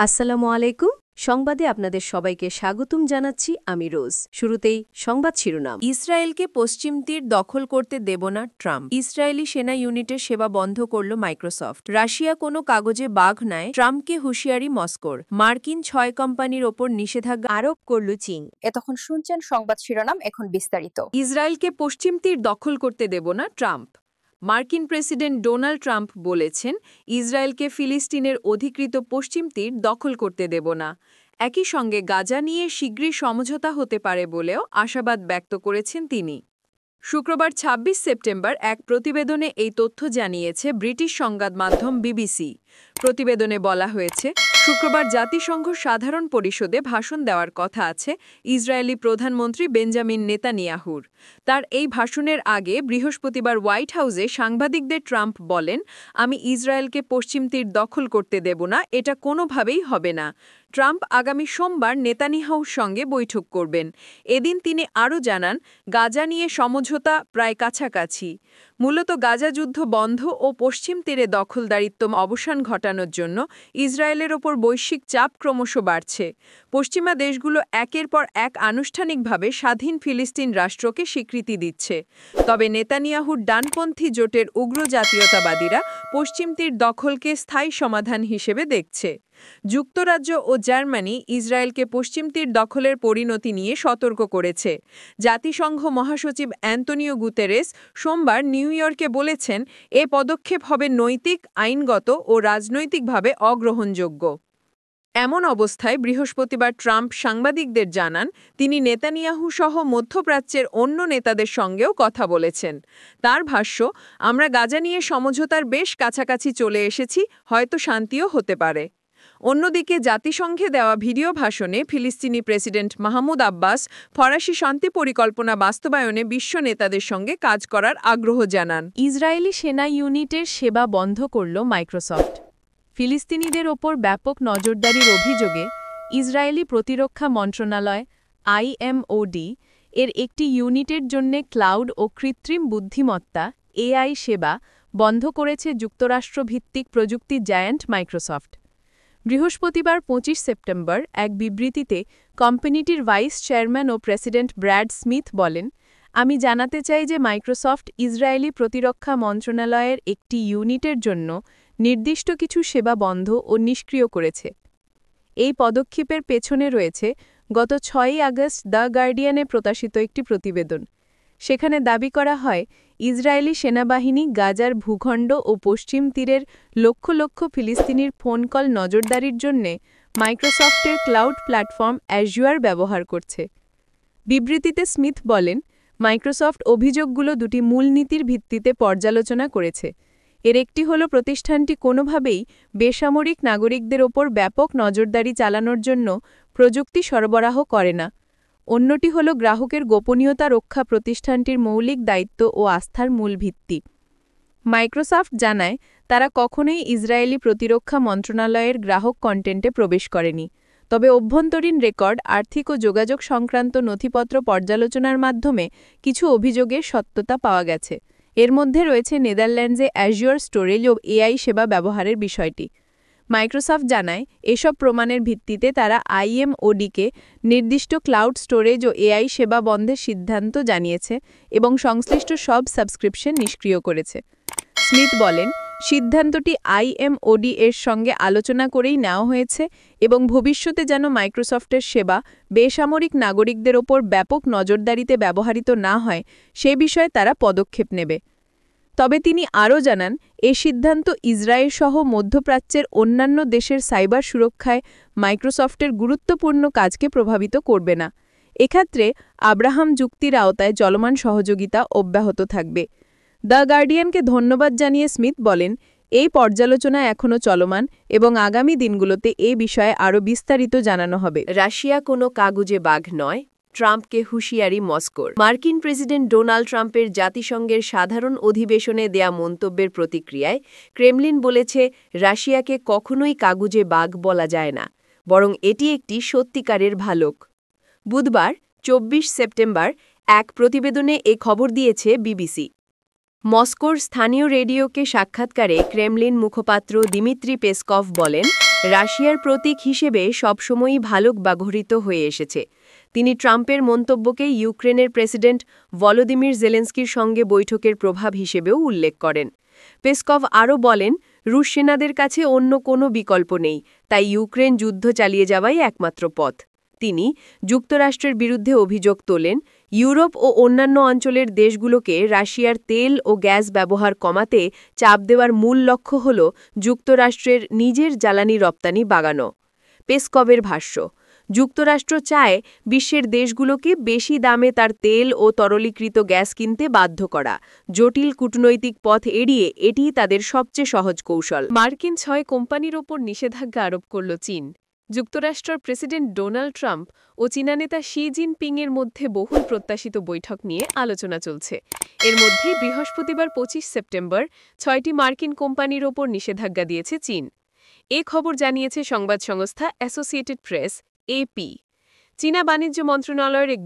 আসসালামু আলাইকুম। সংবাদে আপনাদের সবাইকে স্বাগতম জানাচ্ছি আমি রোজ। শুরুতেই সংবাদ শিরোনাম। ইসরায়েলকে পশ্চিম তীর দখল করতে দেব না ট্রাম্প। ইসরায়েলি সেনা ইউনিটের সেবা বন্ধ করল মাইক্রোসফট। রাশিয়া কোনো কাগজে বাঘ নয়, ট্রাম্পকে হুঁশিয়ারি মস্কোর। মার্কিন ৬ কোম্পানির ওপর নিষেধাজ্ঞা আরোপ করল চীন। এতক্ষণ শুনছেন সংবাদ শিরোনাম, এখন বিস্তারিত। ইসরায়েলকে পশ্চিম তীর দখল করতে দেব না ট্রাম্প। মার্কিন প্রেসিডেন্ট ডোনাল্ড ট্রাম্প বলেছেন, ইসরায়েলকে ফিলিস্তিনের অধিকৃত পশ্চিম তীর দখল করতে দেব না। একই সঙ্গে গাজা নিয়ে শীঘ্রই সমঝোতা হতে পারে বলেও আশাবাদ ব্যক্ত করেছেন তিনি। শুক্রবার ২৬ সেপ্টেম্বর এক প্রতিবেদনে এই তথ্য জানিয়েছে ব্রিটিশ সংবাদ মাধ্যম বিবিসি। প্রতিবেদনে বলা হয়েছে, শুক্রবার জাতিসংঘ সাধারণ পরিষদে ভাষণ দেওয়ার কথা আছে ইসরায়েলি প্রধানমন্ত্রী বেঞ্জামিন নেতানিয়াহুর। তার এই ভাষণের আগে বৃহস্পতিবার হোয়াইট হাউসে সাংবাদিকদের ট্রাম্প বলেন, আমি ইসরায়েলকে পশ্চিম তীর দখল করতে দেব না, এটা কোনোভাবেই হবে না। ট্রাম্প আগামী সোমবার নেতানিয়াহুর সঙ্গে বৈঠক করবেন। এদিন তিনি আরও জানান, গাজা নিয়ে সমঝোতা প্রায় কাছাকাছি। মূলত গাজা যুদ্ধ বন্ধ ও পশ্চিম তীরে দখলদারিত্ব অবসান ঘটানোর জন্য ইসরায়েলের ওপর বৈশ্বিক চাপ ক্রমশ বাড়ছে। পশ্চিমা দেশগুলো একের পর এক আনুষ্ঠানিকভাবে স্বাধীন ফিলিস্তিন রাষ্ট্রকে স্বীকৃতি দিচ্ছে। তবে নেতানিয়াহুর ডানপন্থী জোটের উগ্র জাতীয়তাবাদীরা পশ্চিম তীর দখলকে স্থায়ী সমাধান হিসেবে দেখছে। যুক্তরাজ্য ও জার্মানি ইসরায়েলকে পশ্চিম তীর দখলের পরিণতি নিয়ে সতর্ক করেছে। জাতিসংঘ মহাসচিব অ্যান্তনিও গুতেরেস সোমবার নিউ ইয়র্কে বলেছেন, এ পদক্ষেপ হবে নৈতিক, আইনগত ও রাজনৈতিকভাবে অগ্রহণযোগ্য। এমন অবস্থায় বৃহস্পতিবার ট্রাম্প সাংবাদিকদের জানান, তিনি নেতানিয়াহু সহ মধ্যপ্রাচ্যের অন্য নেতাদের সঙ্গেও কথা বলেছেন। তার ভাষ্য, আমরা গাজা নিয়ে সমঝোতার বেশ কাছাকাছি চলে এসেছি, হয়তো শান্তিও হতে পারে। অন্যদিকে জাতিসংঘে দেওয়া ভিডিও ভাষণে ফিলিস্তিনি প্রেসিডেন্ট মাহমুদ আব্বাস ফরাসি শান্তি পরিকল্পনা বাস্তবায়নে বিশ্ব নেতাদের সঙ্গে কাজ করার আগ্রহ জানান। ইসরায়েলি সেনা ইউনিটের সেবা বন্ধ করল মাইক্রোসফট। ফিলিস্তিনিদের ওপর ব্যাপক নজরদারির অভিযোগে ইসরায়েলি প্রতিরক্ষা মন্ত্রণালয় আইএমওডি এর একটি ইউনিটের জন্য ক্লাউড ও কৃত্রিম বুদ্ধিমত্তা এআই সেবা বন্ধ করেছে যুক্তরাষ্ট্রভিত্তিক প্রযুক্তি জায়ান্ট মাইক্রোসফট। বৃহস্পতিবার ২৫ সেপ্টেম্বর এক বিবৃতিতে কোম্পানিটির ভাইস চেয়ারম্যান ও প্রেসিডেন্ট ব্র্যাড স্মিথ বলেন, আমি জানাতে চাই যে মাইক্রোসফট ইসরায়েলি প্রতিরক্ষা মন্ত্রণালয়ের একটি ইউনিটের জন্য নির্দিষ্ট কিছু সেবা বন্ধ ও নিষ্ক্রিয় করেছে। এই পদক্ষেপের পেছনে রয়েছে গত ৬ আগস্ট দ্য গার্ডিয়ানে প্রকাশিত একটি প্রতিবেদন। সেখানে দাবি করা হয়, ইসরায়েলি সেনাবাহিনী গাজার ভূখণ্ড ও পশ্চিম তীরের লক্ষ লক্ষ ফিলিস্তিনির ফোন কল নজরদারির জন্য মাইক্রোসফটের ক্লাউড প্ল্যাটফর্ম অ্যাজুয়ার ব্যবহার করছে। বিবৃতিতে স্মিথ বলেন, মাইক্রোসফট অভিযোগগুলো দুটি মূলনীতির ভিত্তিতে পর্যালোচনা করেছে। এর একটি হল প্রতিষ্ঠানটি কোনোভাবেই বেসামরিক নাগরিকদের ওপর ব্যাপক নজরদারি চালানোর জন্য প্রযুক্তি সরবরাহ করে না। অন্যটি হল গ্রাহকের গোপনীয়তা রক্ষা, প্রতিষ্ঠানটির মৌলিক দায়িত্ব ও আস্থার মূল ভিত্তি। মাইক্রোসফট জানায়, তারা কখনোই ইসরায়েলি প্রতিরক্ষা মন্ত্রণালয়ের গ্রাহক কন্টেন্টে প্রবেশ করেনি। তবে অভ্যন্তরীণ রেকর্ড, আর্থিক ও যোগাযোগ সংক্রান্ত নথিপত্র পর্যালোচনার মাধ্যমে কিছু অভিযোগের সত্যতা পাওয়া গেছে। এর মধ্যে রয়েছে নেদারল্যান্ডসে অ্যাজুয়ার স্টোরেজ ও এআই সেবা ব্যবহারের বিষয়টি। মাইক্রোসফট জানায়, এসব প্রমাণের ভিত্তিতে তারা আইএমওডিকে নির্দিষ্ট ক্লাউড স্টোরেজ ও এআই সেবা বন্ধের সিদ্ধান্ত জানিয়েছে এবং সংশ্লিষ্ট সব সাবস্ক্রিপশন নিষ্ক্রিয় করেছে। স্মিথ বলেন, সিদ্ধান্তটি আইএমওডি এর সঙ্গে আলোচনা করেই নেওয়া হয়েছে এবং ভবিষ্যতে যেন মাইক্রোসফটের সেবা বেসামরিক নাগরিকদের ওপর ব্যাপক নজরদারিতে ব্যবহৃত না হয় সে বিষয়ে তারা পদক্ষেপ নেবে। তবে তিনি আরও জানান, এ সিদ্ধান্ত ইসরায়েল সহ মধ্যপ্রাচ্যের অন্যান্য দেশের সাইবার সুরক্ষায় মাইক্রোসফটের গুরুত্বপূর্ণ কাজকে প্রভাবিত করবে না। এক্ষেত্রে আব্রাহাম চুক্তির আওতায় চলমান সহযোগিতা অব্যাহত থাকবে। দ্য গার্ডিয়ানকে ধন্যবাদ জানিয়ে স্মিথ বলেন, এই পর্যালোচনা এখনও চলমান এবং আগামী দিনগুলোতে এ বিষয়ে আরও বিস্তারিত জানানো হবে। রাশিয়া কোনো কাগজে বাঘ নয়, ট্রাম্পকে হুঁশিয়ারি মস্কোর। মার্কিন প্রেসিডেন্ট ডোনাল্ড ট্রাম্পের জাতিসংঘের সাধারণ অধিবেশনে দেয়া মন্তব্যের প্রতিক্রিয়ায় ক্রেমলিন বলেছে, রাশিয়াকে কখনোই কাগজে বাঘ বলা যায় না, বরং এটি একটি সত্যিকারের ভালুক। বুধবার ২৪ সেপ্টেম্বর এক প্রতিবেদনে এ খবর দিয়েছে বিবিসি। মস্কোর স্থানীয় রেডিওকে সাক্ষাৎকারে ক্রেমলিন মুখপাত্র দিমিত্রি পেসকভ বলেন, রাশিয়ার প্রতীক হিসেবে সবসময়ই ভালুক ব্যবহৃত হয়ে এসেছে। তিনি ট্রাম্পের মন্তব্যকে ইউক্রেনের প্রেসিডেন্ট ভলোদিমির জেলেন্সকির সঙ্গে বৈঠকের প্রভাব হিসেবেও উল্লেখ করেন। পেসকভ আরও বলেন, রুশ সেনাদের কাছে অন্য কোনো বিকল্প নেই, তাই ইউক্রেন যুদ্ধ চালিয়ে যাওয়াই একমাত্র পথ। তিনি যুক্তরাষ্ট্রের বিরুদ্ধে অভিযোগ তোলেন, ইউরোপ ও অন্যান্য অঞ্চলের দেশগুলোকে রাশিয়ার তেল ও গ্যাস ব্যবহার কমাতে চাপ দেওয়ার মূল লক্ষ্য হল যুক্তরাষ্ট্রের নিজের জ্বালানি রপ্তানি বাড়ানো। পেসকভের ভাষ্য, যুক্তরাষ্ট্র চায় বিশ্বের দেশগুলোকে বেশি দামে তার তেল ও তরলীকৃত গ্যাস কিনতে বাধ্য করা। জটিল কূটনৈতিক পথ এড়িয়ে এটিই তাদের সবচেয়ে সহজ কৌশল। মার্কিন ৬ কোম্পানির ওপর নিষেধাজ্ঞা আরোপ করল চীন। যুক্তরাষ্ট্রের প্রেসিডেন্ট ডোনাল্ড ট্রাম্প ও চীনা নেতা শি জিনপিংয়ের মধ্যে বহুল প্রত্যাশিত বৈঠক নিয়ে আলোচনা চলছে। এর মধ্যেই বৃহস্পতিবার ২৫ সেপ্টেম্বর ৬টি মার্কিন কোম্পানির ওপর নিষেধাজ্ঞা দিয়েছে চীন। এ খবর জানিয়েছে সংবাদ সংস্থা অ্যাসোসিয়েটেড প্রেস, এপি। চীনা বাণিজ্য মন্ত্রণালয়ের এক